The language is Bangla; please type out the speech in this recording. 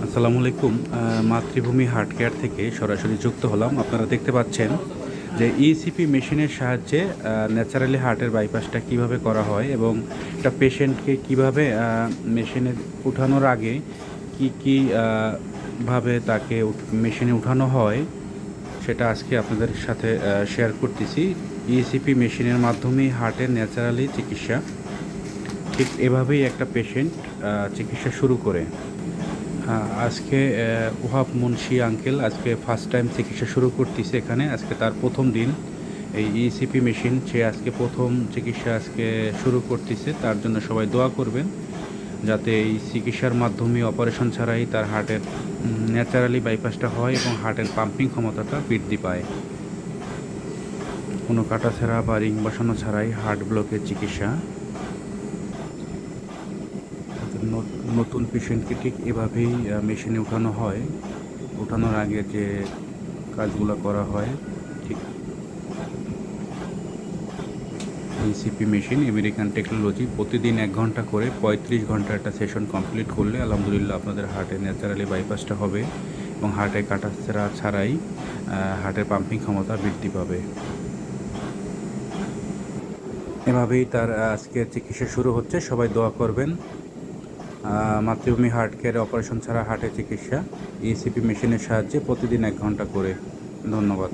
আসসালামু আলাইকুম। মাতৃভূমি হার্ট কেয়ার থেকে সরাসরি যুক্ত হলাম। আপনারা দেখতে পাচ্ছেন যে ইসিপি মেশিনের সাহায্যে ন্যাচারালি হার্টের বাইপাসটা কিভাবে করা হয় এবং একটা পেশেন্টকে কিভাবে মেশিনে উঠানোর আগে কি ভাবে তাকে মেশিনে উঠানো হয় সেটা আজকে আপনাদের সাথে শেয়ার করতেছি। ইসিপি মেশিনের মাধ্যমেই হার্টের ন্যাচারালি চিকিৎসা, ঠিক এভাবেই একটা পেশেন্ট চিকিৎসা শুরু করে। আজকে ওহাব মুন্সি আঙ্কেল আজকে ফার্স্ট টাইম চিকিৎসা শুরু করতেছে এখানে। আজকে তার প্রথম দিন এই ইসিপি মেশিন, সে আজকে প্রথম চিকিৎসা আজকে শুরু করতেছে। তার জন্য সবাই দোয়া করবেন যাতে এই চিকিৎসার মাধ্যমে অপারেশন ছাড়াই তার হার্টের ন্যাচারালি বাইপাসটা হয় এবং হার্টের পাম্পিং ক্ষমতাটা বৃদ্ধি পায়। কোনো কাটাছেঁড়া বা রিং বসানো ছাড়াই হার্ট ব্লকের চিকিৎসা। নতুন পেশেন্টকে ঠিক এভাবেই মেশিনে উঠানো হয়। ওঠানোর আগে যে কাজগুলো করা হয়, ঠিক ইসিপি মেশিন আমেরিকান টেকনোলজি প্রতিদিন 1 ঘন্টা করে 35 ঘন্টা একটা সেশন কমপ্লিট করলে আলহামদুলিল্লাহ আপনাদের হার্টে ন্যাচারালি বাইপাসটা হবে এবং হার্টে কাটাছেঁড়া ছাড়াই হার্টের পাম্পিং ক্ষমতা বৃদ্ধি পাবে। এভাবেই তার আজকে চিকিৎসা শুরু হচ্ছে। সবাই দোয়া করবেন। মাতৃভূমি হার্ট কেয়ারে অপারেশন ছাড়া হার্টের চিকিৎসা ইসিপি মেশিনের সাহায্যে প্রতিদিন 1 ঘন্টা করে। ধন্যবাদ।